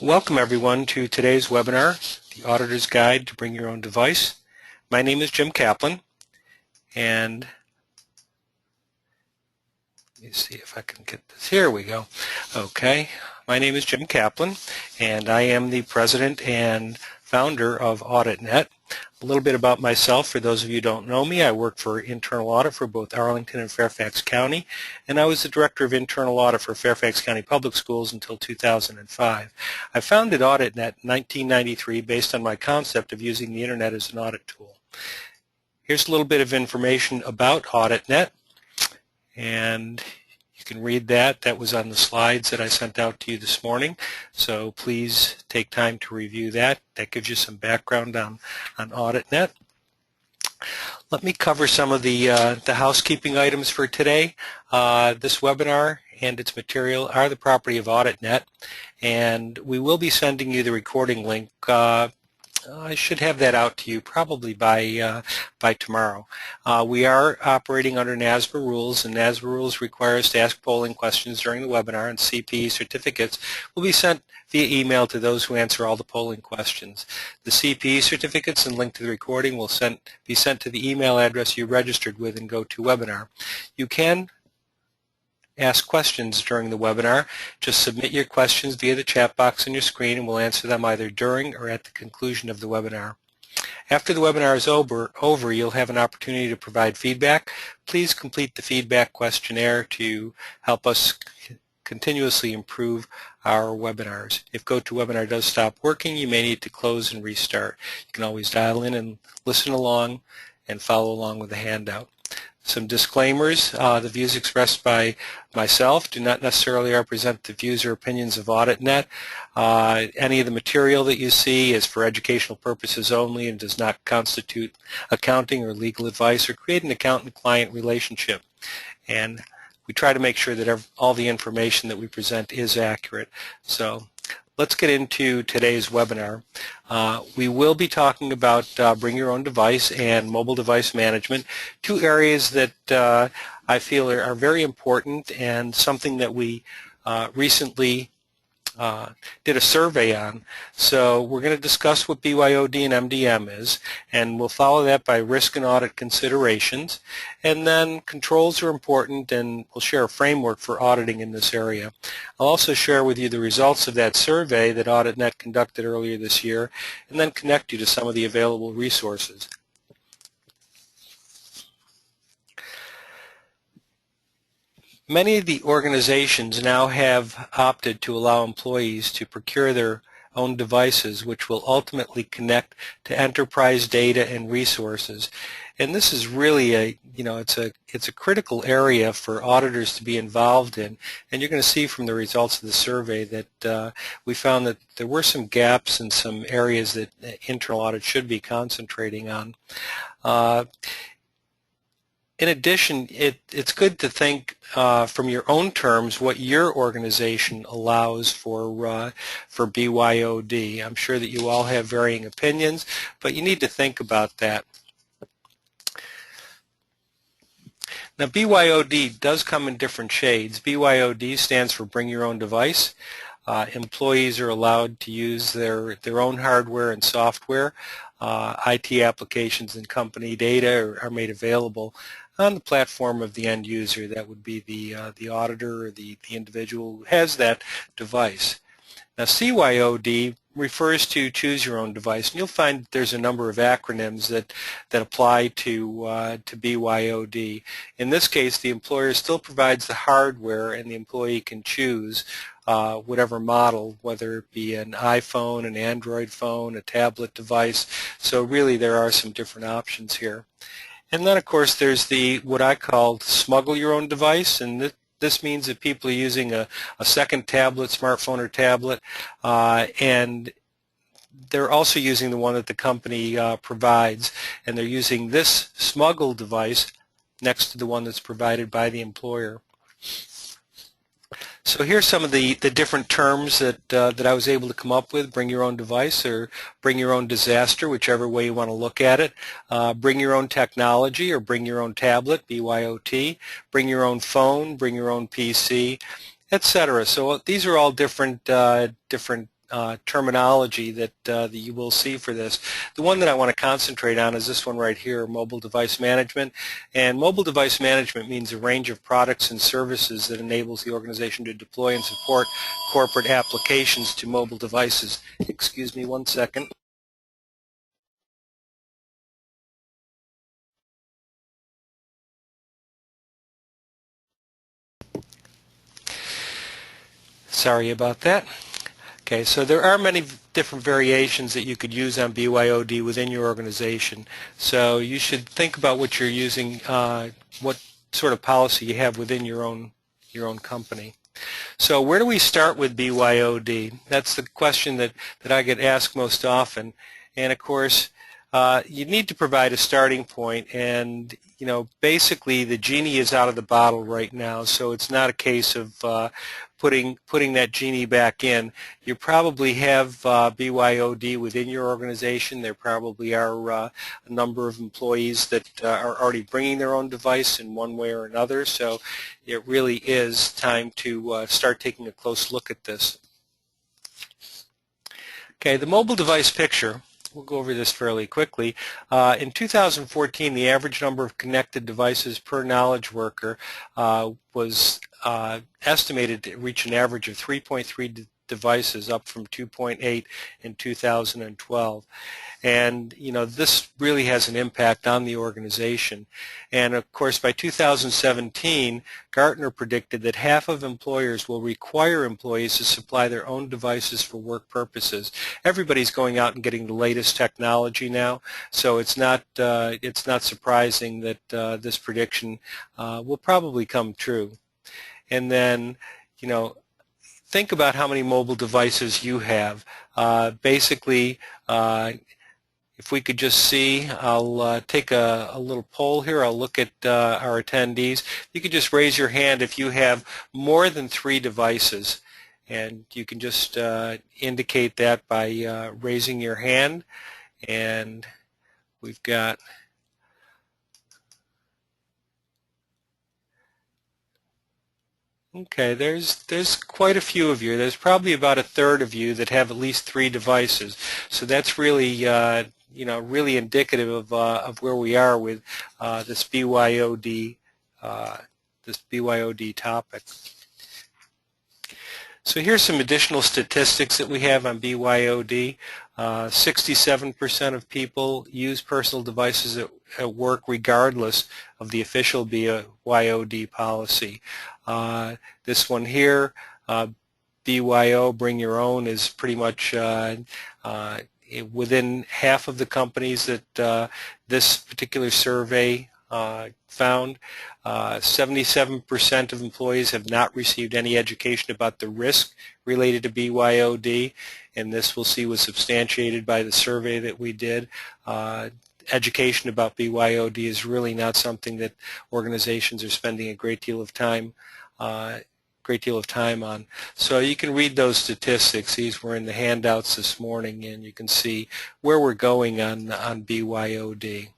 Welcome everyone to today's webinar, The Auditor's Guide to Bring Your Own Device. My name is Jim Kaplan, and let me see if I can get this. Here we go. Okay, my name is Jim Kaplan, and I am the president and founder of AuditNet. A little bit about myself, for those of you who don't know me, I work for internal audit for both Arlington and Fairfax County, and I was the director of internal audit for Fairfax County Public Schools until 2005. I founded AuditNet in 1993 based on my concept of using the internet as an audit tool. Here's a little bit of information about AuditNet, and you can read that. That was on the slides that I sent out to you this morning, so please take time to review that. That gives you some background on AuditNet. Let me cover some of the housekeeping items for today. This webinar and its material are the property of AuditNet, and we will be sending you the recording link. I should have that out to you probably by tomorrow. We are operating under NASBA rules, and NASBA rules require us to ask polling questions during the webinar, and CPE certificates will be sent via email to those who answer all the polling questions. The CPE certificates and link to the recording will be sent to the email address you registered with in GoToWebinar. You can ask questions during the webinar. Just submit your questions via the chat box on your screen, and we'll answer them either during or at the conclusion of the webinar. After the webinar is over, you'll have an opportunity to provide feedback. Please complete the feedback questionnaire to help us continuously improve our webinars. If GoToWebinar does stop working, you may need to close and restart. You can always dial in and listen along and follow along with the handout. Some disclaimers. The views expressed by myself do not necessarily represent the views or opinions of AuditNet. Any of the material that you see is for educational purposes only and does not constitute accounting or legal advice or create an accountant-client relationship. And we try to make sure that all the information that we present is accurate. So let's get into today's webinar. We will be talking about Bring Your Own Device and mobile device management, two areas that I feel are very important and something that we recently did a survey on. So we're going to discuss what BYOD and MDM is, and we'll follow that by risk and audit considerations. And then controls are important, and we'll share a framework for auditing in this area. I'll also share with you the results of that survey that AuditNet conducted earlier this year, and then connect you to some of the available resources. Many of the organizations now have opted to allow employees to procure their own devices, which will ultimately connect to enterprise data and resources. And this is really it's a critical area for auditors to be involved in. And you're going to see from the results of the survey that we found that there were some gaps in some areas that internal audit should be concentrating on. In addition, it's good to think from your own terms what your organization allows for BYOD. I'm sure that you all have varying opinions, but you need to think about that. Now, BYOD does come in different shades. BYOD stands for Bring Your Own Device. Employees are allowed to use their own hardware and software. IT applications and company data are made available on the platform of the end user. That would be the auditor or the individual who has that device. Now, CYOD refers to choose your own device, and you'll find there's a number of acronyms that apply to BYOD. In this case, the employer still provides the hardware, and the employee can choose whatever model, whether it be an iPhone, an Android phone, a tablet device. So really there are some different options here. And then of course there's what I call smuggle your own device, and this means that people are using a second tablet, smartphone or tablet, and they're also using the one that the company provides, and they're using this smuggled device next to the one that's provided by the employer. So here's some of the different terms that I was able to come up with. Bring your own device, or bring your own disaster, whichever way you want to look at it. Bring your own technology, or bring your own tablet, BYOT. Bring your own phone, bring your own PC, etc. So these are all different terminology that you will see for this. The one that I want to concentrate on is this one right here, mobile device management. And mobile device management means a range of products and services that enables the organization to deploy and support corporate applications to mobile devices. Excuse me one second. Sorry about that. Okay, so there are many different variations that you could use on BYOD within your organization. So you should think about what you're using, what sort of policy you have within your own company. So where do we start with BYOD? That's the question that I get asked most often. And of course, you need to provide a starting point, and basically the genie is out of the bottle right now, so it's not a case of putting that genie back in. You probably have BYOD within your organization. There probably are a number of employees that are already bringing their own device in one way or another, so it really is time to start taking a close look at this. Okay, the mobile device picture. We'll go over this fairly quickly. In 2014, the average number of connected devices per knowledge worker was estimated to reach an average of 3.3 devices, up from 2.8 in 2012. And this really has an impact on the organization. And of course, by 2017, Gartner predicted that half of employers will require employees to supply their own devices for work purposes. Everybody's going out and getting the latest technology now, so it's not surprising that this prediction will probably come true. And then, think about how many mobile devices you have. Basically, if we could just see, I'll take a little poll here. I'll look at our attendees. You could just raise your hand if you have more than 3 devices, and you can just indicate that by raising your hand. And we've got okay, there's quite a few of you. There's probably about a third of you that have at least 3 devices. So that's really really indicative of where we are with this BYOD topic. So here's some additional statistics that we have on BYOD. 67% of people use personal devices at work regardless of the official BYOD policy. This one here, BYO, bring your own, is pretty much within half of the companies that this particular survey found. 77% of employees have not received any education about the risk related to BYOD, and this we'll see was substantiated by the survey that we did. Education about BYOD is really not something that organizations are spending a great deal of time on. So you can read those statistics. These were in the handouts this morning, and you can see where we're going on BYOD.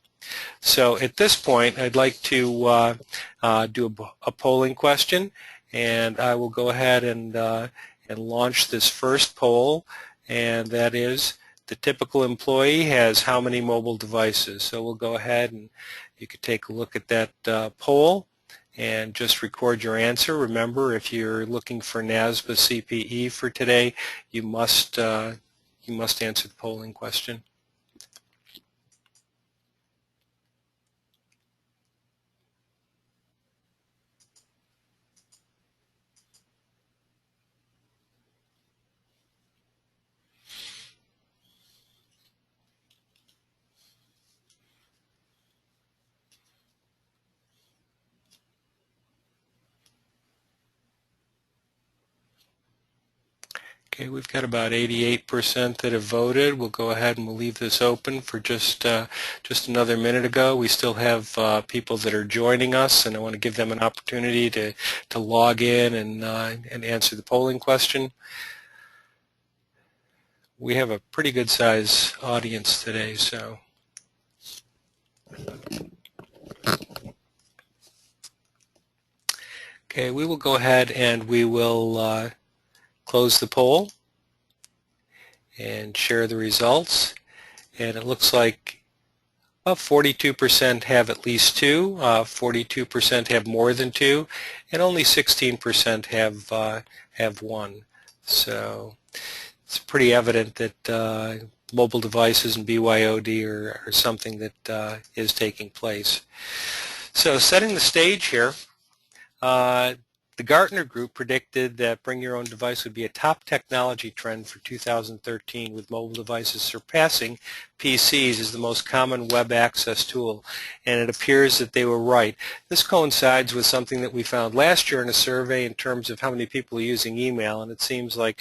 So at this point, I'd like to do a polling question, and I will go ahead and launch this first poll, and that is, the typical employee has how many mobile devices? So we'll go ahead and you could take a look at that poll and just record your answer. Remember, if you're looking for NASBA CPE for today, you must answer the polling question. Okay, we've got about 88% that have voted. We'll go ahead and we'll leave this open for just another minute ago. We still have people that are joining us, and I want to give them an opportunity to log in and answer the polling question. We have a pretty good size audience today, so. Okay, we will go ahead and we will close the poll. and share the results. And it looks like 42% have at least 2, 42% have more than 2, and only 16% have 1. So it's pretty evident that mobile devices and BYOD are something that is taking place. So setting the stage here, the Gartner Group predicted that bring your own device would be a top technology trend for 2013, with mobile devices surpassing PCs as the most common web access tool. And it appears that they were right. This coincides with something that we found last year in a survey in terms of how many people are using email, and it seems like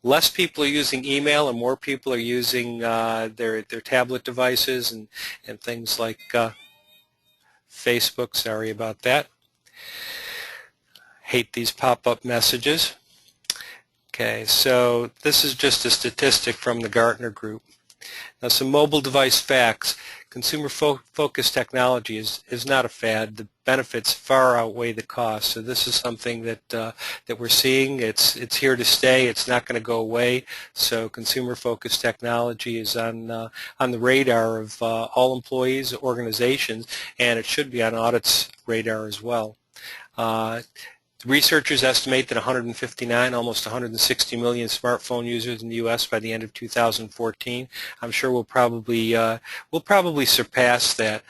less people are using email and more people are using their tablet devices and things like Facebook. Sorry about that. Hate these pop-up messages. Okay, so this is just a statistic from the Gartner Group. Now, some mobile device facts. Consumer-focused technology is not a fad. The benefits far outweigh the cost. So this is something that we're seeing. It's here to stay. It's not going to go away. So consumer-focused technology is on the radar of all employees, organizations, and it should be on Audit's radar as well. Researchers estimate that 159, almost 160 million smartphone users in the U.S. by the end of 2014. I'm sure we'll probably surpass that.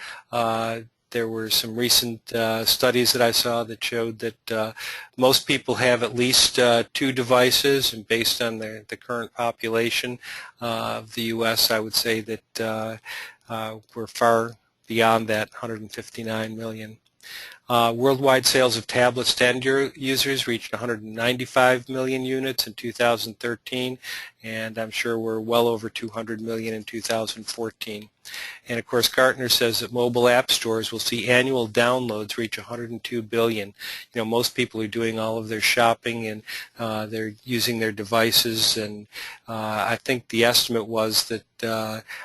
There were some recent studies that I saw that showed that most people have at least 2 devices, and based on the current population of the U.S., I would say that we're far beyond that 159 million. Worldwide sales of tablets to end users reached 195 million units in 2013, and I'm sure we're well over 200 million in 2014. And of course, Gartner says that mobile app stores will see annual downloads reach 102 billion. You know, most people are doing all of their shopping and they're using their devices, and I think the estimate was that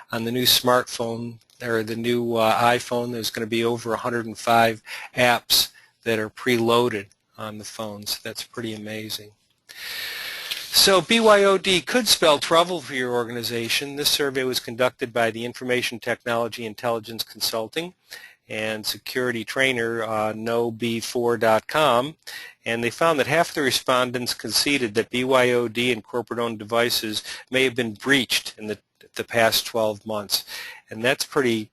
on the new smartphone, or the new iPhone, there's going to be over 105 apps that are preloaded on the phones. That's pretty amazing. So BYOD could spell trouble for your organization. This survey was conducted by the Information Technology Intelligence Consulting and security trainer KnowB4.com, and they found that half the respondents conceded that BYOD and corporate-owned devices may have been breached in the past 12 months. And that's pretty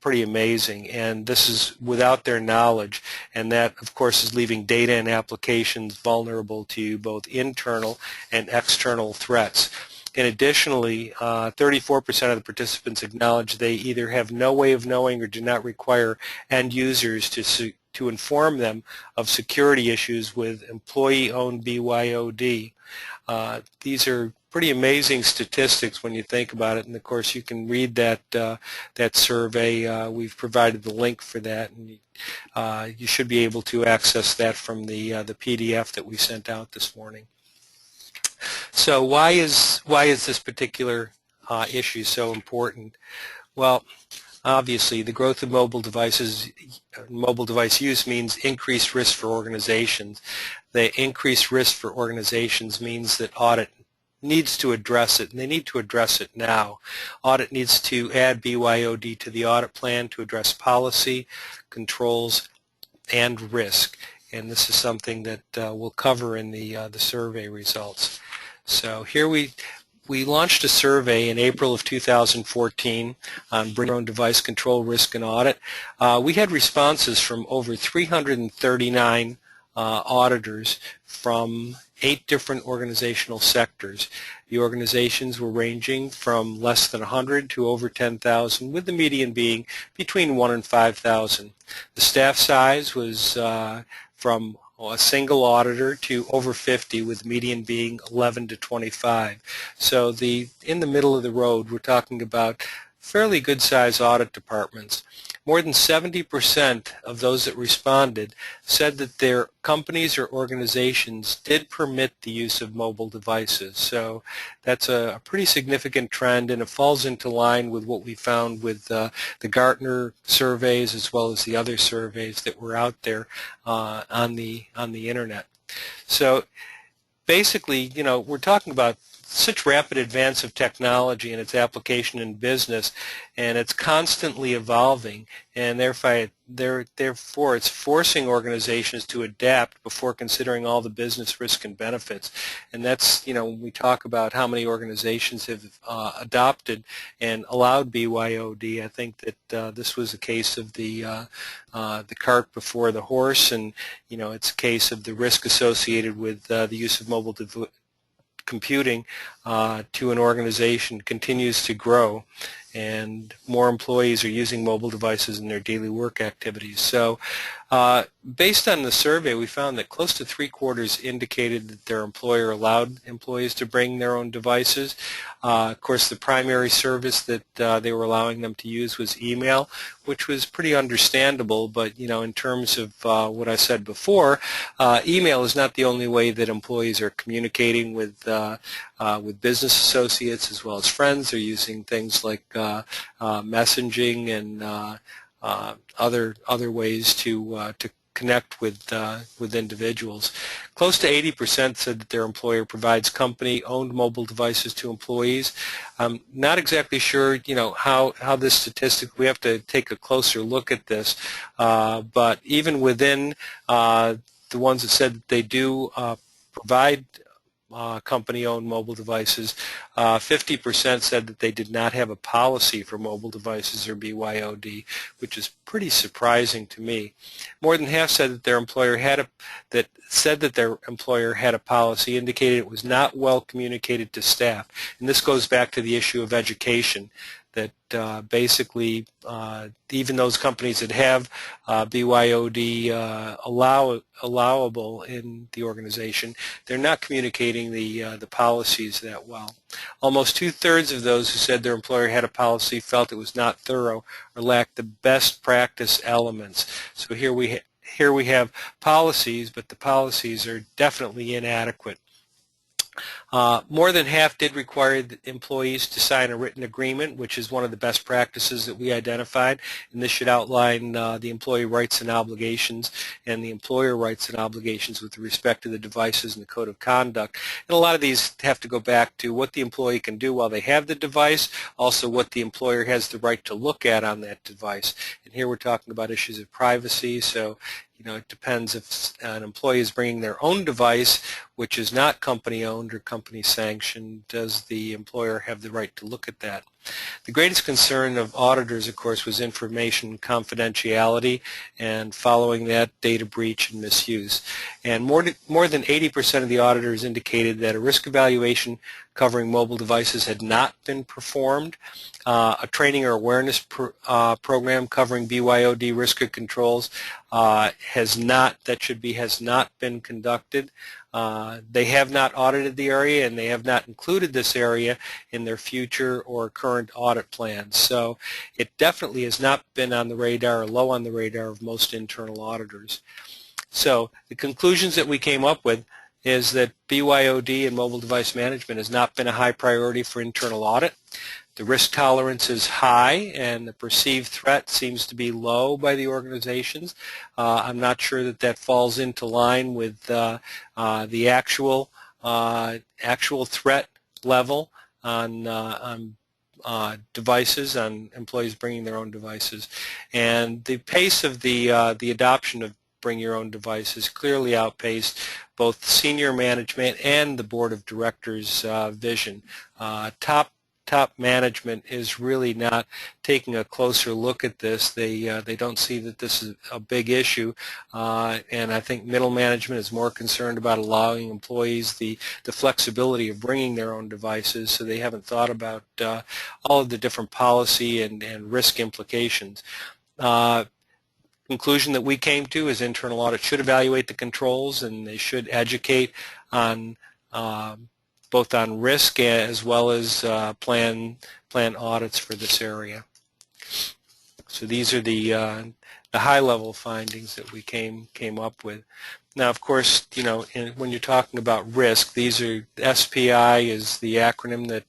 amazing, and this is without their knowledge, and that of course is leaving data and applications vulnerable to both internal and external threats. And additionally, 34% of the participants acknowledge they either have no way of knowing or do not require end users to inform them of security issues with employee-owned BYOD. These are pretty amazing statistics when you think about it, and of course you can read that survey. We've provided the link for that, and you should be able to access that from the PDF that we sent out this morning. So why is this particular issue so important? Well, obviously, the growth of mobile device use means increased risk for organizations. The increased risk for organizations means that audit needs to address it, and they need to address it now. Audit needs to add BYOD to the audit plan to address policy, controls, and risk. And this is something that we'll cover in the survey results. So here we launched a survey in April of 2014 on bring your own device control, risk, and audit. We had responses from over 339 auditors from 8 different organizational sectors. The organizations were ranging from less than 100 to over 10,000, with the median being between 1 and 5,000. The staff size was from a single auditor to over 50, with the median being 11 to 25. So in the middle of the road, we're talking about fairly good-sized audit departments. More than 70% of those that responded said that their companies or organizations did permit the use of mobile devices. So that's a pretty significant trend, and it falls into line with what we found with the Gartner surveys as well as the other surveys that were out there on the internet. So basically, we're talking about such rapid advance of technology and its application in business, and it's constantly evolving, and therefore it's forcing organizations to adapt before considering all the business risk and benefits. And that's, when we talk about how many organizations have adopted and allowed BYOD, I think that this was a case of the cart before the horse, and it's a case of the risk associated with the use of mobile computing to an organization continues to grow, and more employees are using mobile devices in their daily work activities. So based on the survey, we found that close to 3/4 indicated that their employer allowed employees to bring their own devices. Of course, the primary service that they were allowing them to use was email, which was pretty understandable, but in terms of what I said before, email is not the only way that employees are communicating with business associates as well as friends. They're using things like messaging and other ways to connect with individuals. Close to 80% said that their employer provides company-owned mobile devices to employees. I'm not exactly sure, how this statistic, we have to take a closer look at this, but even within the ones that said that they do provide company-owned mobile devices, 50% said that they did not have a policy for mobile devices or BYOD, which is pretty surprising to me. More than half said that their employer had a policy, indicated it was not well communicated to staff. And this goes back to the issue of education, that basically even those companies that have BYOD allowable in the organization, they're not communicating the policies that well. Almost 2/3 of those who said their employer had a policy felt it was not thorough or lacked the best practice elements. So here we have policies, but the policies are definitely inadequate. More than half did require the employees to sign a written agreement, which is one of the best practices that we identified, and this should outline the employee rights and obligations and the employer rights and obligations with respect to the devices and the code of conduct. And a lot of these have to go back to what the employee can do while they have the device, also what the employer has the right to look at on that device. And here we're talking about issues of privacy, so it depends if an employee is bringing their own device, which is not company-owned or company-sanctioned, does the employer have the right to look at that? The greatest concern of auditors, of course, was information confidentiality, and following that, data breach and misuse. And more than 80% of the auditors indicated that a risk evaluation covering mobile devices had not been performed. A training or awareness program covering BYOD risk or controls has not been conducted. They have not audited the area, and they have not included this area in their future or current audit plans. So it definitely has not been on the radar or low on the radar of most internal auditors. So the conclusions that we came up with is that BYOD and mobile device management has not been a high priority for internal audit. The risk tolerance is high, and the perceived threat seems to be low by the organizations. I'm not sure that falls into line with the actual threat level on devices, on employees bringing their own devices, and the pace of the adoption of bring your own devices clearly outpaced both senior management and the board of directors' vision. Top management is really not taking a closer look at this. They don't see that this is a big issue, and I think middle management is more concerned about allowing employees the flexibility of bringing their own devices, so they haven't thought about all of the different policy and risk implications. Conclusion that we came to is internal audit should evaluate the controls, and they should educate on both on risk as well as plan audits for this area. So these are the high-level findings that we came up with. Now, of course, when you're talking about risk, these are SPI is the acronym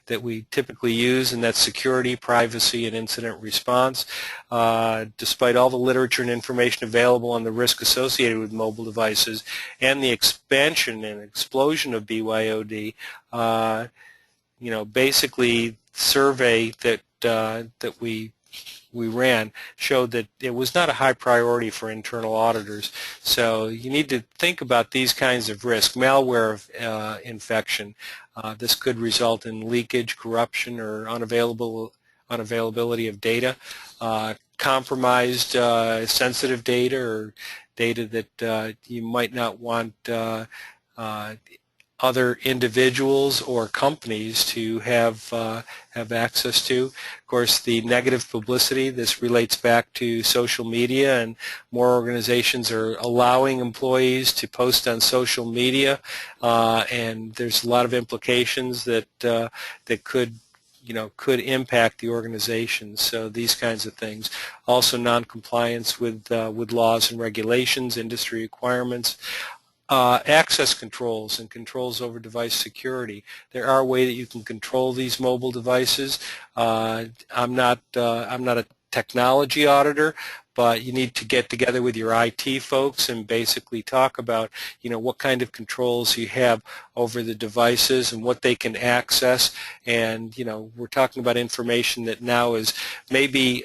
that we typically use, and that's security, privacy, and incident response. Despite all the literature and information available on the risk associated with mobile devices and the expansion and explosion of BYOD, basically, survey that we ran showed that it was not a high priority for internal auditors. So you need to think about these kinds of risks. Malware infection. This could result in leakage, corruption, or unavailability of data. Compromised sensitive data or data that you might not want other individuals or companies to have access to. Of course, the negative publicity, this relates back to social media, and more organizations are allowing employees to post on social media, and there's a lot of implications that could impact the organization. So these kinds of things. Also, non-compliance with laws and regulations, industry requirements. Access controls and controls over device security. There are ways that you can control these mobile devices. I'm not a technology auditor, but you need to get together with your IT folks and basically talk about what kind of controls you have over the devices and what they can access. And we're talking about information that now is maybe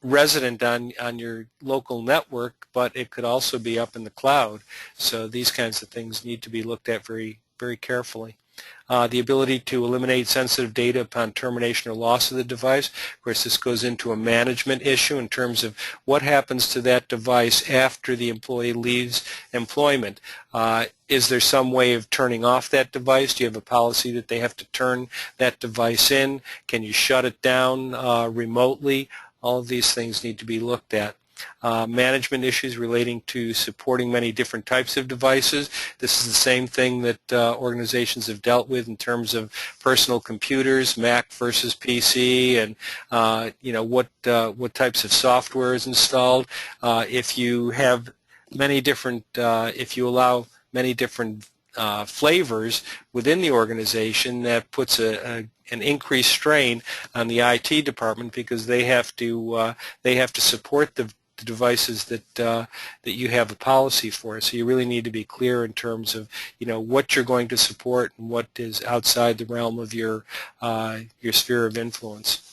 resident on your local network, but it could also be up in the cloud. So these kinds of things need to be looked at very, very carefully. The ability to eliminate sensitive data upon termination or loss of the device. Of course, this goes into a management issue in terms of what happens to that device after the employee leaves employment. Is there some way of turning off that device? Do you have a policy that they have to turn that device in? Can you shut it down remotely? All of these things need to be looked at. Management issues relating to supporting many different types of devices. This is the same thing that organizations have dealt with in terms of personal computers, Mac versus PC, and what types of software is installed. If you have many different, if you allow many different flavors within the organization, that puts an increased strain on the IT department because they have to support the devices that you have a policy for. So you really need to be clear in terms of what you're going to support and what is outside the realm of your sphere of influence.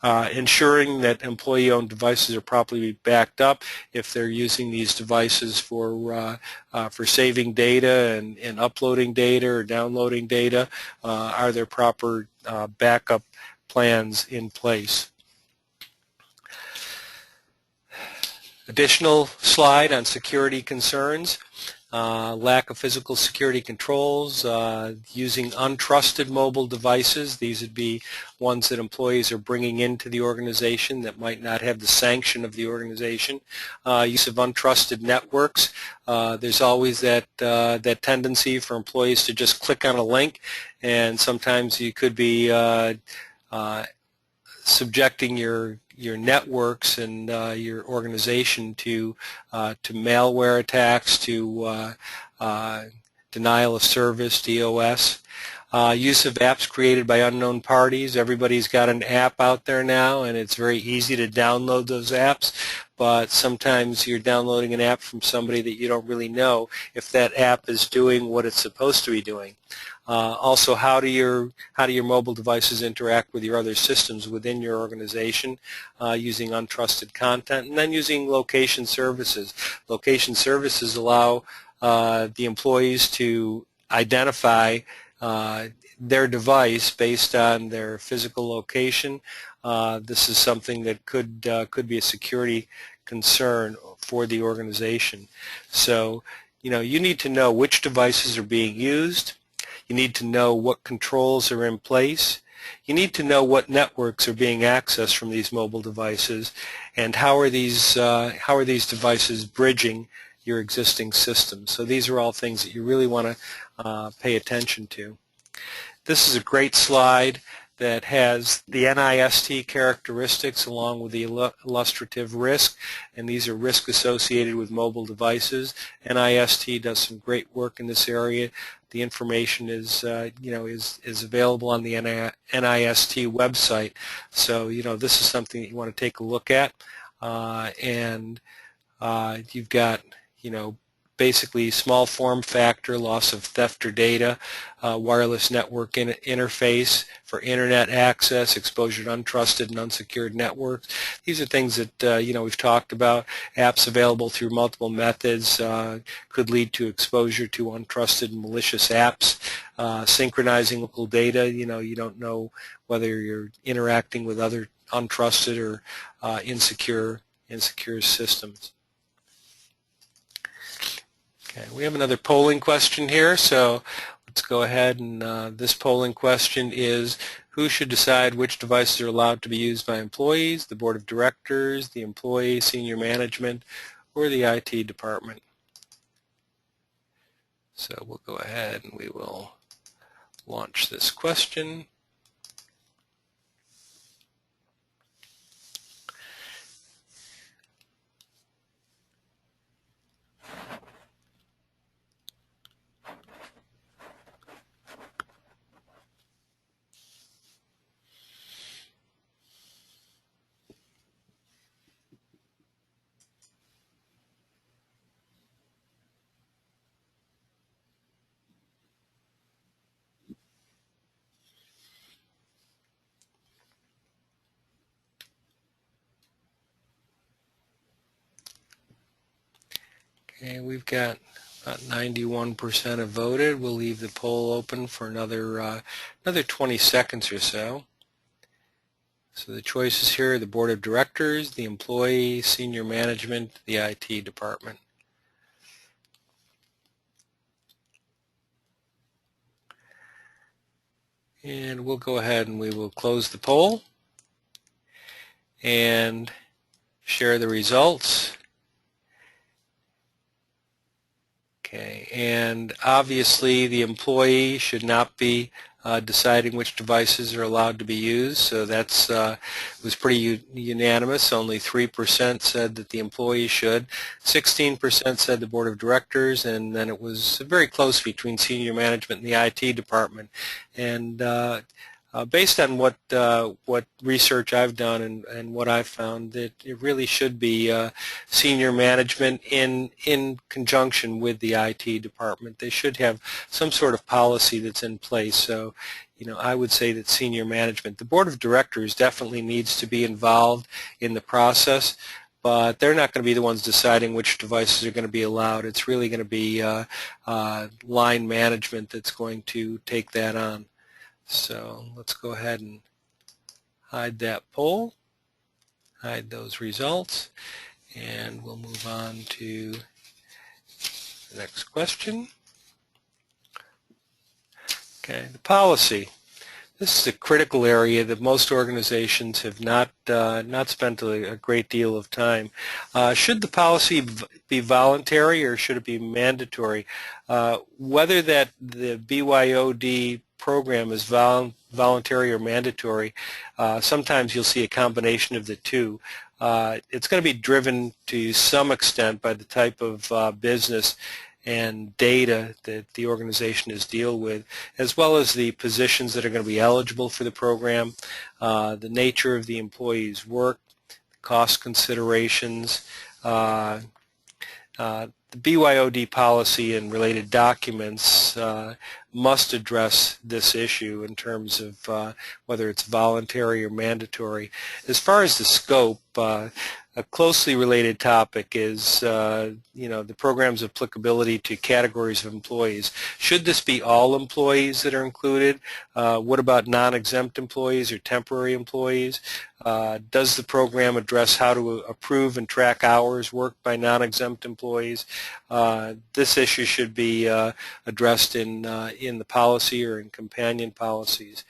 Ensuring that employee-owned devices are properly backed up if they're using these devices for saving data and uploading data or downloading data. Are there proper backup plans in place? Additional slide on security concerns. Lack of physical security controls, using untrusted mobile devices. These would be ones that employees are bringing into the organization that might not have the sanction of the organization. Use of untrusted networks. There's always that tendency for employees to just click on a link, and sometimes you could be subjecting your networks and your organization to malware attacks, to denial of service, DOS. Use of apps created by unknown parties. Everybody's got an app out there now, and it's very easy to download those apps, but sometimes you're downloading an app from somebody that you don't really know if that app is doing what it's supposed to be doing. Also, how do your mobile devices interact with your other systems within your organization, using untrusted content, and then using location services. Location services allow the employees to identify their device based on their physical location. This is something that could be a security concern for the organization. So, you need to know which devices are being used. You need to know what controls are in place. You need to know what networks are being accessed from these mobile devices, and how are these devices bridging your existing systems. So these are all things that you really want to pay attention to. This is a great slide that has the NIST characteristics along with the illustrative risk, and these are risks associated with mobile devices. NIST does some great work in this area. The information is is available on the NIST website, so this is something that you want to take a look at, and you've got basically small form factor, loss of theft or data, wireless network interface for internet access, exposure to untrusted and unsecured networks. These are things that we've talked about. Apps available through multiple methods could lead to exposure to untrusted and malicious apps. Synchronizing local data, you don't know whether you're interacting with other untrusted or insecure systems. Okay, we have another polling question here, so let's go ahead, and this polling question is: who should decide which devices are allowed to be used by employees, the board of directors, the employee, senior management, or the IT department? So we'll go ahead and we will launch this question. Okay, we've got about 91% have voted. We'll leave the poll open for another 20 seconds or so. So the choices here are the board of directors, the employee, senior management, the IT department. And we'll go ahead and we will close the poll and share the results. Okay, and obviously the employee should not be deciding which devices are allowed to be used, so that's was pretty unanimous. Only 3% said that the employee should, 16% said the board of directors, and then it was very close between senior management and the IT department. And based on what research I've done and what I've found, that it really should be senior management in conjunction with the IT department. They should have some sort of policy that's in place. So, I would say that senior management, the board of directors definitely needs to be involved in the process, but they're not going to be the ones deciding which devices are going to be allowed. It's really going to be line management that's going to take that on. So let's go ahead and hide that poll, hide those results, and we'll move on to the next question. Okay, the policy. This is a critical area that most organizations have not spent a great deal of time. Should the policy be voluntary or should it be mandatory? Whether that the BYOD program is voluntary or mandatory, sometimes you'll see a combination of the two. It's going to be driven to some extent by the type of business and data that the organization is dealing with, as well as the positions that are going to be eligible for the program, the nature of the employee's work, cost considerations. The BYOD policy and related documents must address this issue in terms of whether it's voluntary or mandatory. As far as the scope, a closely related topic is the program's applicability to categories of employees. Should this be all employees that are included? What about non-exempt employees or temporary employees? Does the program address how to approve and track hours worked by non-exempt employees? This issue should be addressed in the policy or in companion policies.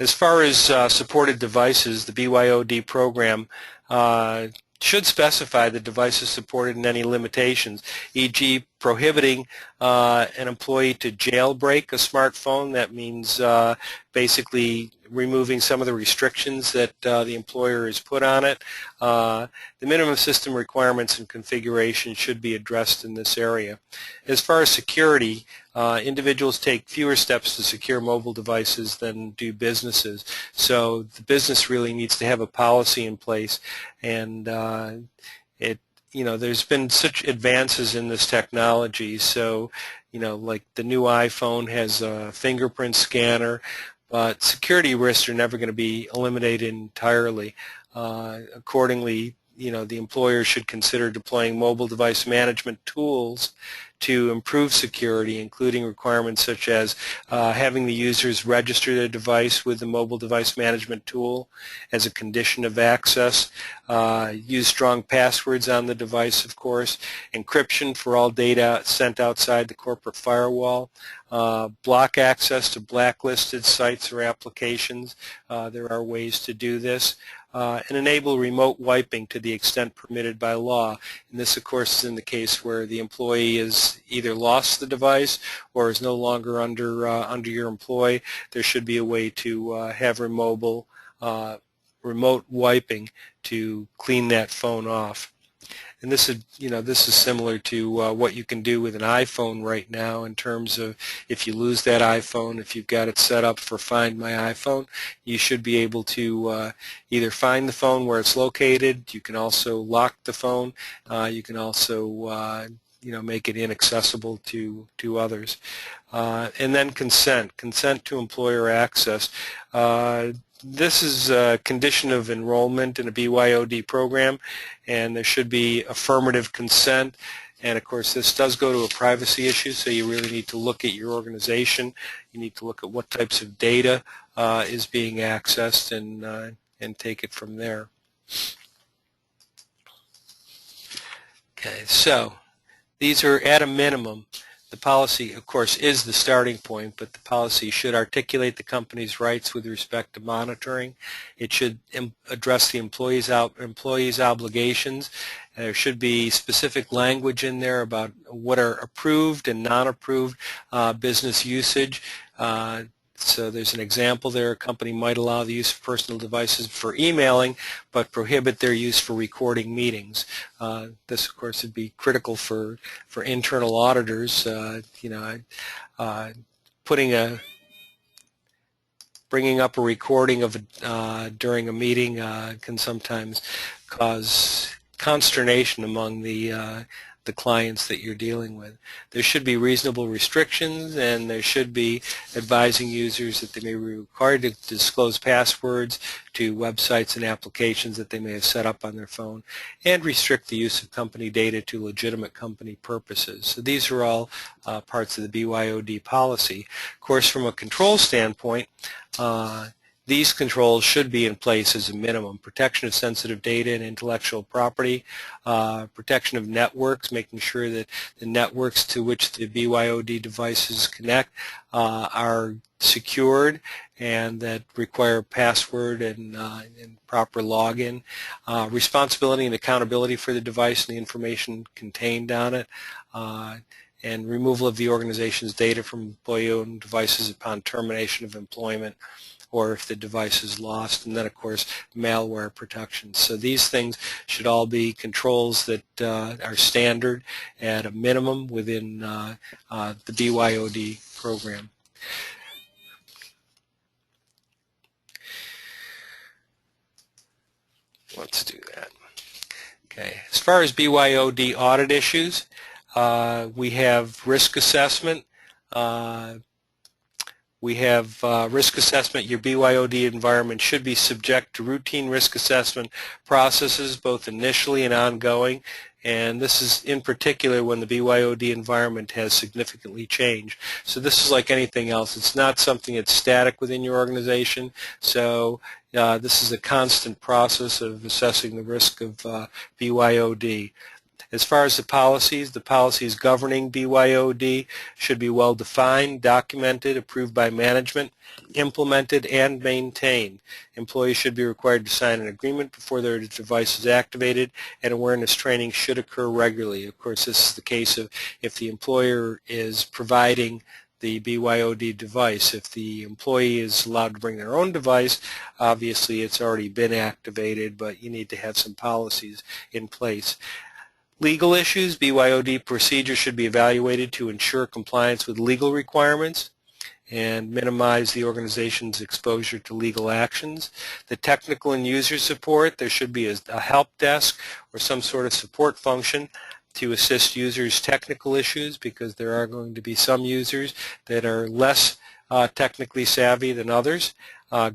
As far as supported devices, the BYOD program should specify the devices supported and any limitations, e.g. prohibiting an employee to jailbreak a smartphone. That means basically removing some of the restrictions that the employer has put on it. The minimum system requirements and configuration should be addressed in this area. As far as security, individuals take fewer steps to secure mobile devices than do businesses. So the business really needs to have a policy in place, and there's been such advances in this technology. So, like the new iPhone has a fingerprint scanner, but security risks are never going to be eliminated entirely. Accordingly, the employer should consider deploying mobile device management tools to improve security, including requirements such as having the users register their device with the mobile device management tool as a condition of access, use strong passwords on the device, of course, encryption for all data sent outside the corporate firewall, block access to blacklisted sites or applications. There are ways to do this. And enable remote wiping to the extent permitted by law. And this, of course, is in the case where the employee has either lost the device or is no longer under your employ. There should be a way to have remote wiping to clean that phone off. And this is similar to what you can do with an iPhone right now in terms of if you lose that iPhone, if you've got it set up for Find My iPhone, you should be able to either find the phone where it's located. You can also lock the phone. You can also make it inaccessible to others. And then consent to employer access. This is a condition of enrollment in a BYOD program, and there should be affirmative consent. And of course, this does go to a privacy issue, so you really need to look at your organization. You need to look at what types of data is being accessed and take it from there. Okay, so these are at a minimum. The policy, of course, is the starting point, but the policy should articulate the company's rights with respect to monitoring. It should address the employee's obligations. There should be specific language in there about what are approved and non-approved business usage. So there's an example there. A company might allow the use of personal devices for emailing, but prohibit their use for recording meetings. This, of course, would be critical for internal auditors. Bringing up a recording of during a meeting can sometimes cause consternation among the clients that you're dealing with. There should be reasonable restrictions, and there should be advising users that they may be required to disclose passwords to websites and applications that they may have set up on their phone, and restrict the use of company data to legitimate company purposes. So these are all parts of the BYOD policy. Of course, from a control standpoint, these controls should be in place as a minimum. Protection of sensitive data and intellectual property, protection of networks, making sure that the networks to which the BYOD devices connect are secured and that require password and proper login. Responsibility and accountability for the device and the information contained on it. And removal of the organization's data from employee-owned devices upon termination of employment, or if the device is lost, and then, of course, malware protection. So these things should all be controls that are standard at a minimum within the BYOD program. Let's do that. Okay. As far as BYOD audit issues, we have risk assessment. We have risk assessment. Your BYOD environment should be subject to routine risk assessment processes, both initially and ongoing. And this is in particular when the BYOD environment has significantly changed. So this is like anything else. It's not something that's static within your organization. So this is a constant process of assessing the risk of BYOD. As far as the policies governing BYOD should be well defined, documented, approved by management, implemented, and maintained. Employees should be required to sign an agreement before their device is activated, and awareness training should occur regularly. Of course, this is the case of if the employer is providing the BYOD device. If the employee is allowed to bring their own device, obviously it's already been activated, but you need to have some policies in place. Legal issues, BYOD procedures should be evaluated to ensure compliance with legal requirements and minimize the organization's exposure to legal actions. The technical and user support, there should be a help desk or some sort of support function to assist users' technical issues, because there are going to be some users that are less technically savvy than others.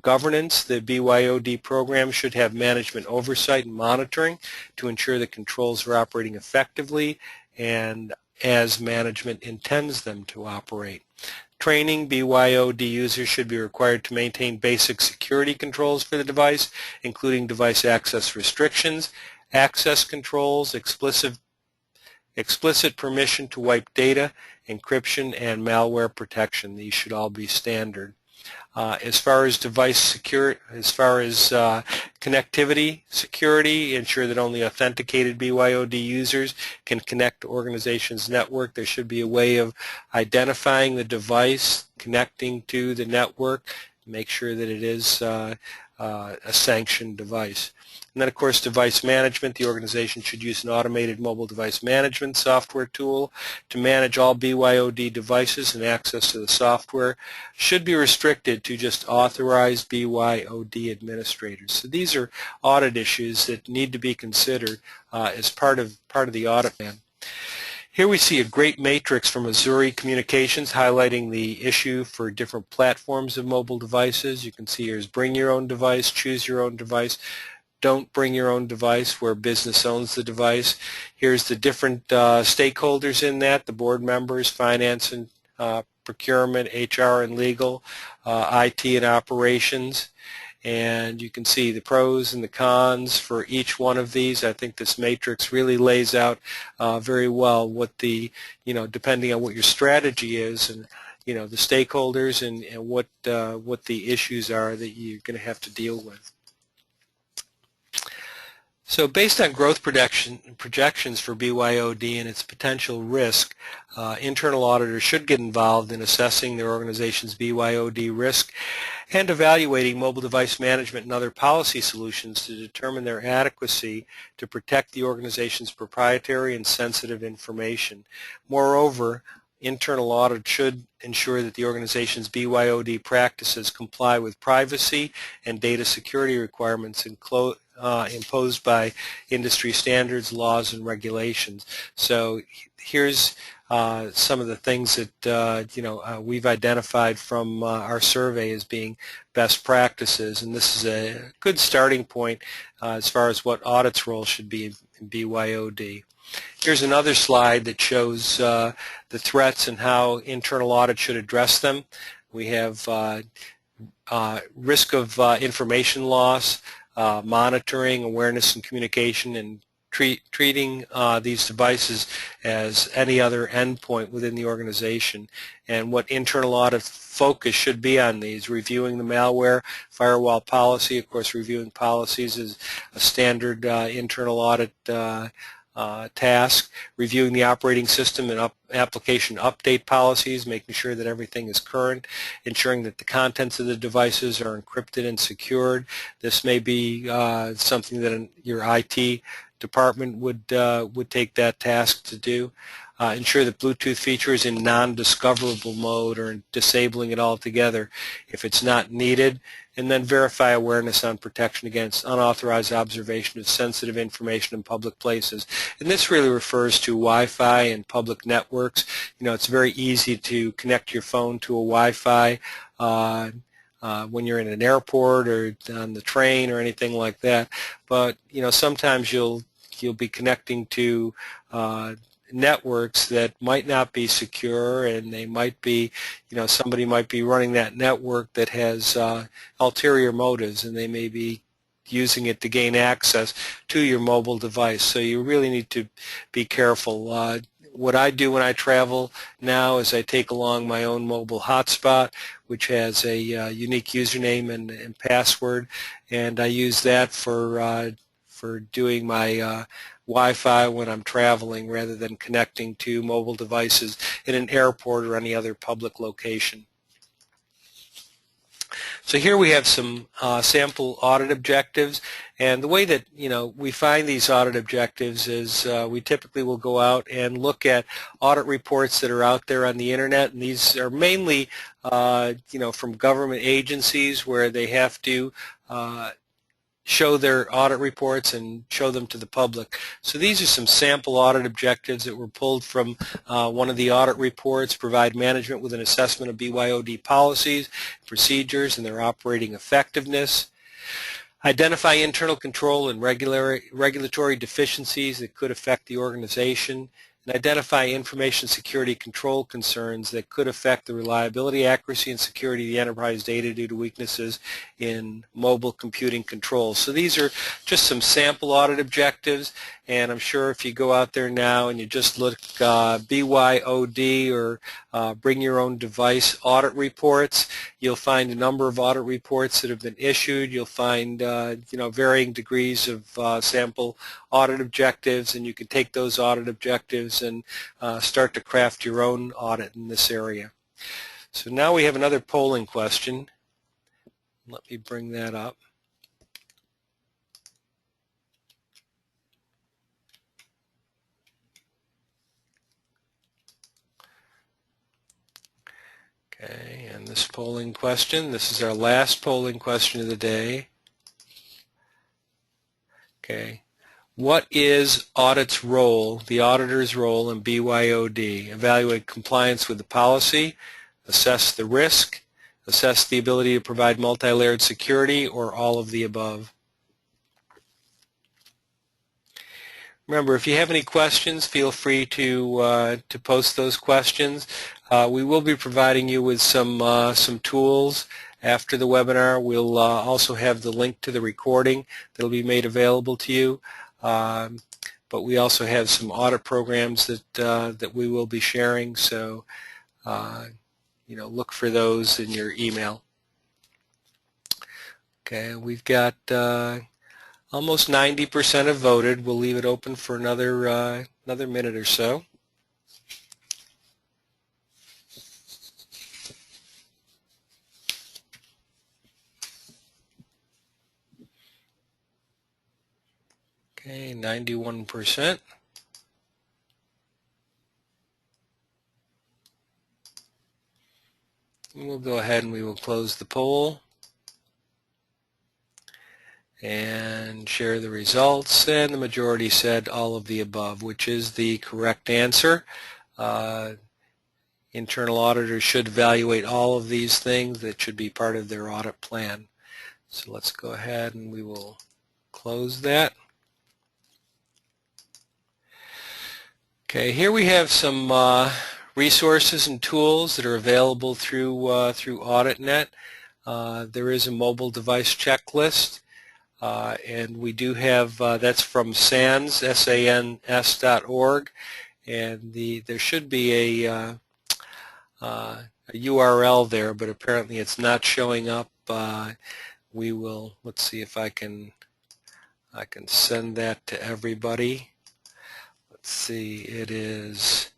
Governance, the BYOD program should have management oversight and monitoring to ensure that controls are operating effectively and as management intends them to operate. Training, BYOD users should be required to maintain basic security controls for the device, including device access restrictions, access controls, explicit permission to wipe data, encryption, and malware protection. These should all be standard. As far as connectivity security, ensure that only authenticated BYOD users can connect to organization's network. There should be a way of identifying the device, connecting to the network, make sure that it is a sanctioned device. And then, of course, device management. The organization should use an automated mobile device management software tool to manage all BYOD devices, and access to the software should be restricted to just authorized BYOD administrators. So these are audit issues that need to be considered as part of the audit plan. Here we see a great matrix from Missouri Communications highlighting the issue for different platforms of mobile devices. You can see here's bring your own device, choose your own device, don't bring your own device where business owns the device. Here's the different stakeholders in that, the board members, finance and procurement, HR and legal, IT and operations. And you can see the pros and the cons for each one of these. I think this matrix really lays out very well what the, depending on what your strategy is, and the stakeholders and what the issues are that you're going to have to deal with. So based on growth projections for BYOD and its potential risk, internal auditors should get involved in assessing their organization's BYOD risk and evaluating mobile device management and other policy solutions to determine their adequacy to protect the organization's proprietary and sensitive information. Moreover, internal audit should ensure that the organization's BYOD practices comply with privacy and data security requirements imposed by industry standards, laws, and regulations. So here's some of the things that we've identified from our survey as being best practices, and this is a good starting point as far as what audit's role should be in BYOD. Here's another slide that shows the threats and how internal audit should address them. We have risk of information loss, monitoring, awareness and communication, and treating these devices as any other endpoint within the organization. And what internal audit focus should be on these: reviewing the malware firewall policy. Of course, reviewing policies is a standard internal audit task, reviewing the operating system and application update policies, making sure that everything is current, ensuring that the contents of the devices are encrypted and secured. This may be something that your IT department would take that task to do. Ensure that Bluetooth feature is in non-discoverable mode, or disabling it altogether if it's not needed. And then verify awareness on protection against unauthorized observation of sensitive information in public places. And this really refers to Wi-Fi and public networks. It's very easy to connect your phone to a Wi-Fi when you're in an airport or on the train or anything like that. But sometimes you'll be connecting to networks that might not be secure, and they might be, somebody might be running that network that has ulterior motives, and they may be, using it to gain access to your mobile device. So you really need to be careful. What I do when I travel now is I take along my own mobile hotspot, which has a unique username and password, and I use that for doing my Wi-Fi when I'm traveling rather than connecting to mobile devices in an airport or any other public location. So here we have some sample audit objectives, and the way that we find these audit objectives is we typically will go out and look at audit reports that are out there on the internet, and these are mainly from government agencies where they have to show their audit reports and show them to the public. So these are some sample audit objectives that were pulled from one of the audit reports. Provide management with an assessment of BYOD policies, procedures, and their operating effectiveness. Identify internal control and regulatory deficiencies that could affect the organization. And identify information security control concerns that could affect the reliability, accuracy, and security of the enterprise data due to weaknesses in mobile computing controls. So these are just some sample audit objectives, and I'm sure if you go out there now and you just look BYOD or bring your own device audit reports, you'll find a number of audit reports that have been issued. You'll find varying degrees of sample audit objectives, and you can take those audit objectives and start to craft your own audit in this area. So now we have another polling question. Let me bring that up. Okay, and this polling question, this is our last polling question of the day. Okay. What is audit's role, the auditor's role in BYOD? Evaluate compliance with the policy, assess the risk, assess the ability to provide multi-layered security, or all of the above. Remember, if you have any questions, feel free to post those questions. We will be providing you with some tools after the webinar. We'll also have the link to the recording that will be made available to you. But we also have some audit programs that we will be sharing, so look for those in your email. Okay, we've got almost 90% have voted. We'll leave it open for another minute or so. Okay, 91%. We'll go ahead and we will close the poll and share the results, and the majority said all of the above, which is the correct answer. Internal auditors should evaluate all of these things. That should be part of their audit plan. So let's go ahead and we will close that. Okay, here we have some resources and tools that are available through AuditNet. There is a mobile device checklist, and we do have that's from SANS, SANS.org, and there should be a URL there, but apparently it's not showing up. We will, let's see if I can send that to everybody. Let's see, it is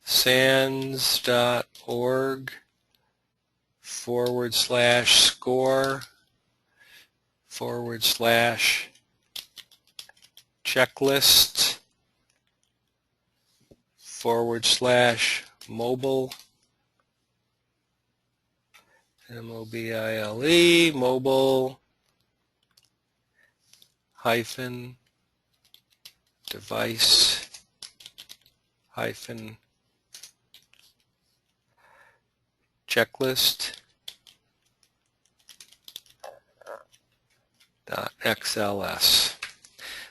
SANS.org/score/checklist/mobile, M-O-B-I-L-E, mobile hyphen device hyphen checklist .xls.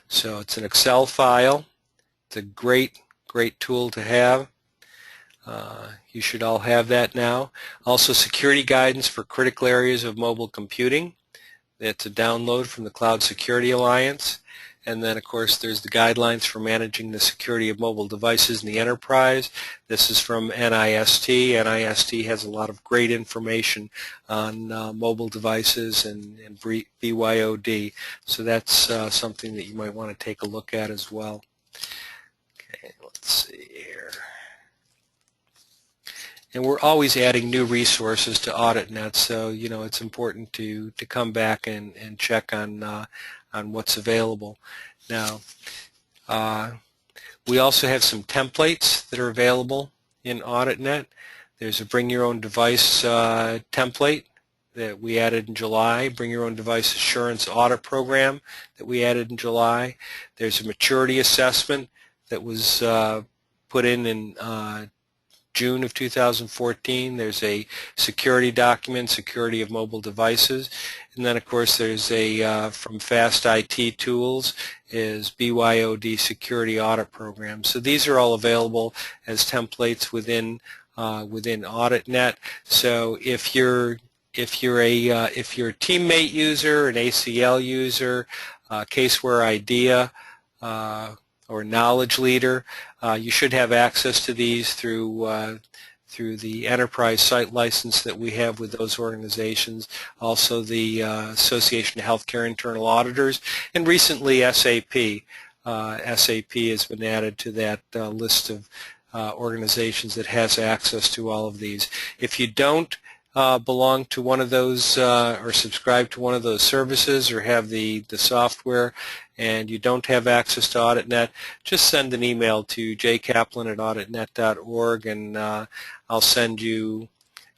So it's an Excel file. It's a great tool to have. You should all have that now. Also, security guidance for critical areas of mobile computing. It's a download from the Cloud Security Alliance. And then, of course, there's the guidelines for managing the security of mobile devices in the enterprise. This is from NIST. NIST has a lot of great information on mobile devices and BYOD. So that's something that you might want to take a look at as well. Okay, let's see here. And we're always adding new resources to AuditNet, so it's important to come back and check on what's available. Now, we also have some templates that are available in AuditNet. There's a Bring Your Own Device template that we added in July, Bring Your Own Device Assurance Audit Program that we added in July. There's a maturity assessment that was put in June of 2014. There's a security document, security of mobile devices. And then, of course, there's a, from Fast IT Tools, is BYOD Security Audit Program. So these are all available as templates within AuditNet. So if you're a teammate user, an ACL user, Caseware IDEA, or knowledge leader, you should have access to these through the enterprise site license that we have with those organizations, also the Association of Healthcare Internal Auditors, and recently SAP. SAP has been added to that list of organizations that has access to all of these. If you don't belong to one of those or subscribe to one of those services or have the software and you don't have access to AuditNet, just send an email to jkaplan@auditnet.org and I'll send you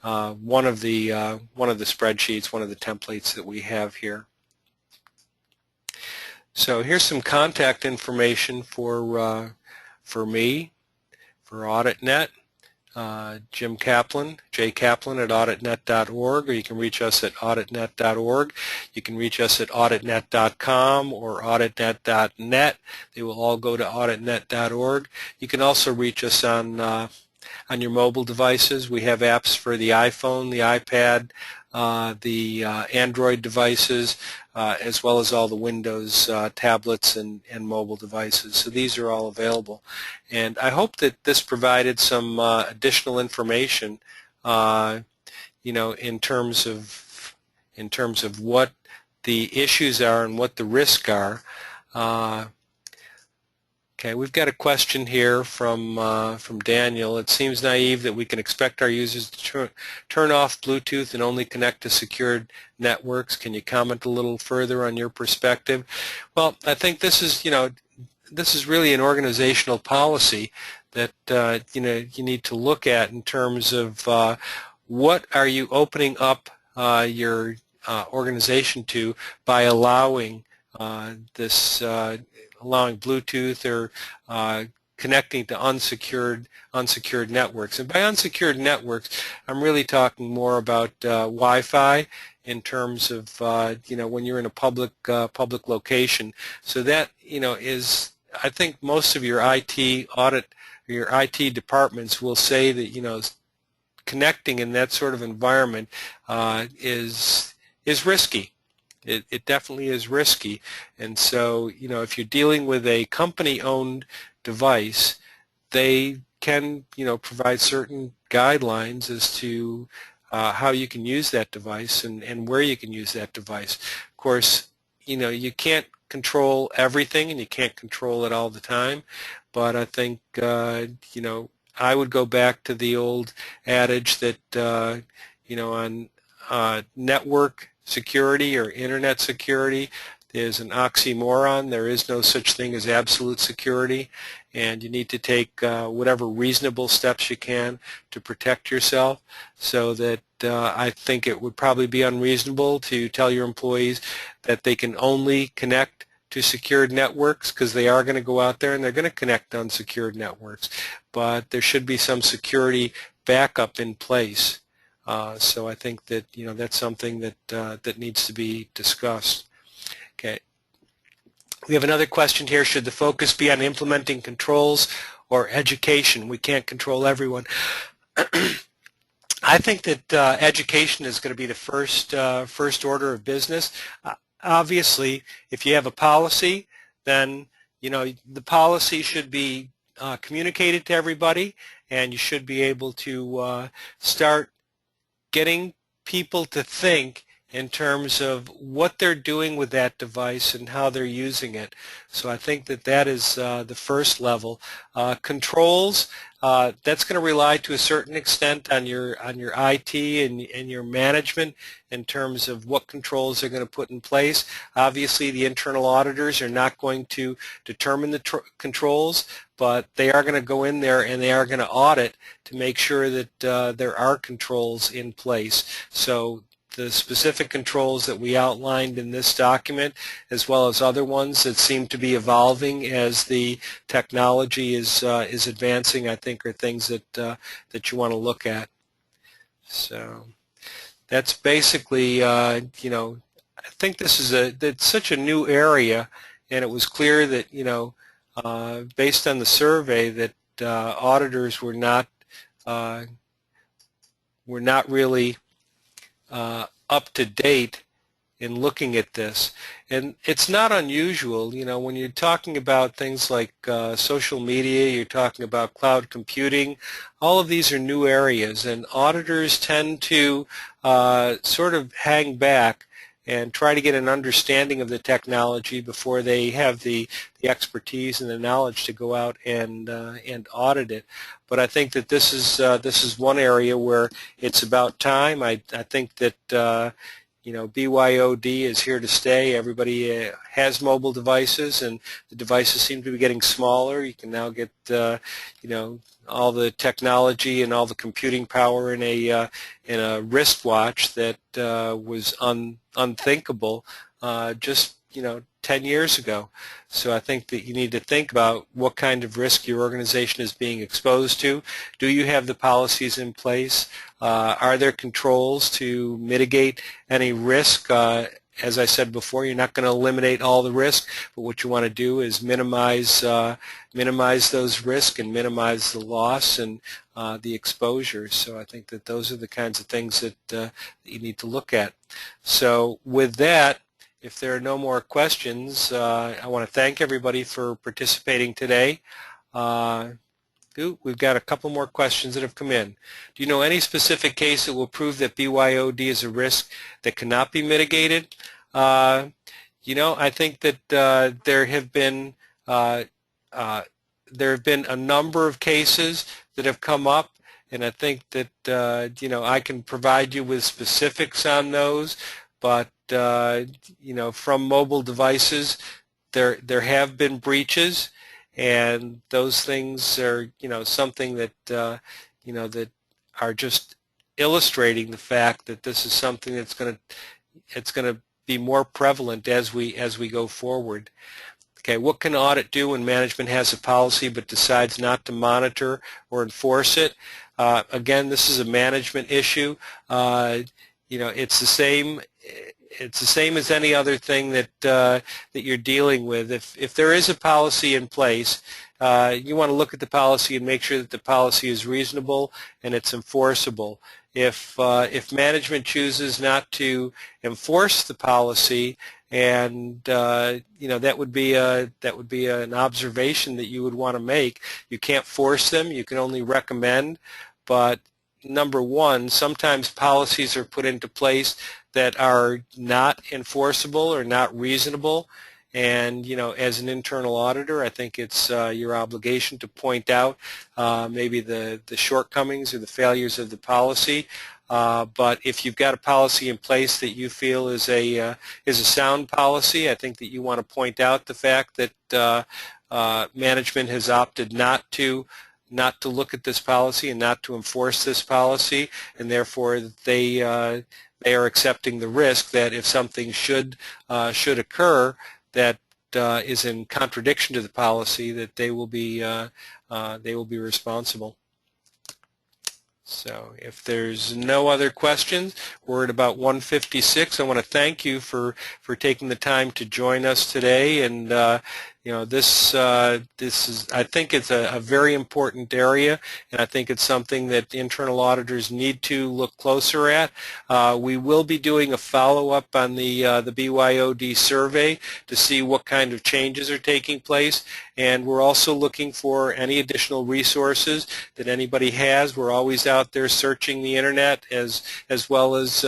one of the spreadsheets, one of the templates that we have here. So here's some contact information for me, for AuditNet. Jim Kaplan, jkaplan@auditnet.org, or you can reach us at auditnet.org. You can reach us at auditnet.com or auditnet.net. They will all go to auditnet.org. You can also reach us on your mobile devices. We have apps for the iPhone, the iPad, the Android devices, as well as all the Windows tablets and mobile devices. So these are all available. And I hope that this provided some additional information, in terms of what the issues are and what the risks are. Okay, we've got a question here from Daniel. It seems naive that we can expect our users to turn off Bluetooth and only connect to secured networks. Can you comment a little further on your perspective? Well, I think this is really an organizational policy that you need to look at in terms of what are you opening up your organization to by allowing allowing Bluetooth or connecting to unsecured networks. And by unsecured networks, I'm really talking more about Wi-Fi in terms of when you're in a public location. So that is, I think most of your IT audit or your IT departments will say that connecting in that sort of environment is risky. It definitely is risky, and so if you're dealing with a company-owned device, they can provide certain guidelines as to how you can use that device and where you can use that device. Of course, you can't control everything and you can't control it all the time, but I think I would go back to the old adage that on network security or internet security is an oxymoron. There is no such thing as absolute security, and you need to take whatever reasonable steps you can to protect yourself. So that I think it would probably be unreasonable to tell your employees that they can only connect to secured networks, because they are going to go out there and they're going to connect on secured networks. But there should be some security backup in place. So I think that that's something that needs to be discussed. Okay. We have another question here. Should the focus be on implementing controls or education? We can't control everyone. I think that education is going to be the first order of business. Obviously, if you have a policy, then the policy should be communicated to everybody, and you should be able to start getting people to think in terms of what they're doing with that device and how they're using it. So I think that that is the first level. Controls, that's going to rely to a certain extent on your IT and your management in terms of what controls they're going to put in place. Obviously, the internal auditors are not going to determine the controls, but they are going to go in there and they are going to audit to make sure that there are controls in place. So the specific controls that we outlined in this document, as well as other ones that seem to be evolving as the technology is advancing, I think are things that that you want to look at. So that's basically, I think this is it's such a new area, and it was clear that based on the survey that auditors were not really up to date in looking at this. And it's not unusual, when you're talking about things like social media, you're talking about cloud computing, all of these are new areas, and auditors tend to sort of hang back and try to get an understanding of the technology before they have the expertise and the knowledge to go out and audit it. But I think that this is one area where it's about time. I think that BYOD is here to stay. Everybody has mobile devices, and the devices seem to be getting smaller. You can now get all the technology and all the computing power in a wristwatch that was unthinkable just 10 years ago. So I think that you need to think about what kind of risk your organization is being exposed to. Do you have the policies in place? Are there controls to mitigate any risk? As I said before, you're not going to eliminate all the risk, but what you want to do is minimize those risks and minimize the loss and the exposure. So I think that those are the kinds of things that you need to look at. So with that, if there are no more questions, I want to thank everybody for participating today. We've got a couple more questions that have come in. Do you know any specific case that will prove that BYOD is a risk that cannot be mitigated? I think that there have been a number of cases that have come up, and I think that I can provide you with specifics on those. But from mobile devices, there have been breaches. And those things are, something that, that are just illustrating the fact that this is something that's going to be more prevalent as we go forward. Okay, what can audit do when management has a policy but decides not to monitor or enforce it? Again, this is a management issue. It's the same. It's the same as any other thing that that you're dealing with. If there is a policy in place, you want to look at the policy and make sure that the policy is reasonable and it's enforceable. If management chooses not to enforce the policy, and that would be an observation that you would want to make. You can't force them. You can only recommend. But number one, sometimes policies are put into place that are not enforceable or not reasonable, and as an internal auditor, I think it's your obligation to point out maybe the shortcomings or the failures of the policy. But if you've got a policy in place that you feel is a sound policy, I think that you want to point out the fact that management has opted not to look at this policy and not to enforce this policy, and therefore they are accepting the risk that if something should occur that is in contradiction to the policy, that they will be responsible. So if there's no other questions, we're at about 1:56. I want to thank you for taking the time to join us today, and You know, this is, I think it's a very important area, and I think it's something that internal auditors need to look closer at. We will be doing a follow-up on the BYOD survey to see what kind of changes are taking place, and we're also looking for any additional resources that anybody has. We're always out there searching the internet as well as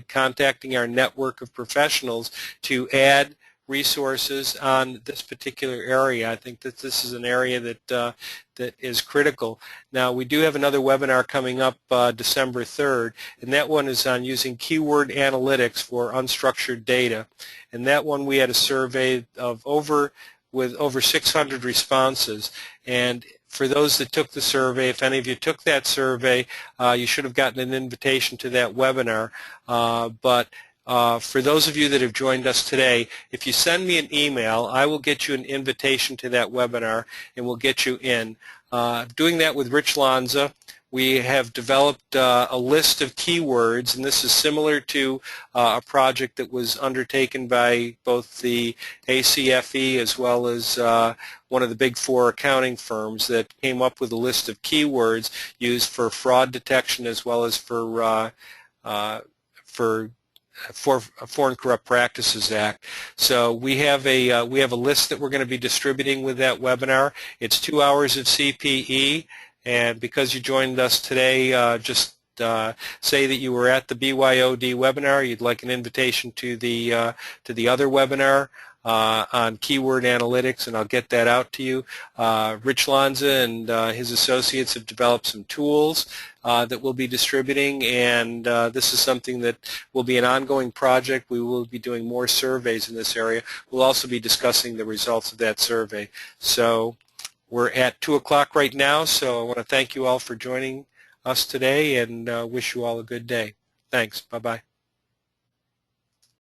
contacting our network of professionals to add resources on this particular area. I think that this is an area that that is critical. Now, we do have another webinar coming up December 3rd, and that one is on using keyword analytics for unstructured data. And that one we had a survey of with over 600 responses. And for those that took the survey, if any of you took that survey, you should have gotten an invitation to that webinar. For those of you that have joined us today, if you send me an email, I will get you an invitation to that webinar and we'll get you in. Doing that with Rich Lanza, we have developed a list of keywords, and this is similar to a project that was undertaken by both the ACFE as well as one of the big four accounting firms that came up with a list of keywords used for fraud detection as well as for Foreign Corrupt Practices Act. So we have a list that we're going to be distributing with that webinar. It's 2 hours of CPE, and because you joined us today, just say that you were at the BYOD webinar. You'd like an invitation to the other webinar on keyword analytics, and I'll get that out to you. Rich Lanza and his associates have developed some tools that we'll be distributing, and this is something that will be an ongoing project. We will be doing more surveys in this area. We'll also be discussing the results of that survey. So we're at 2 o'clock right now, so I want to thank you all for joining us today and wish you all a good day. Thanks. Bye-bye.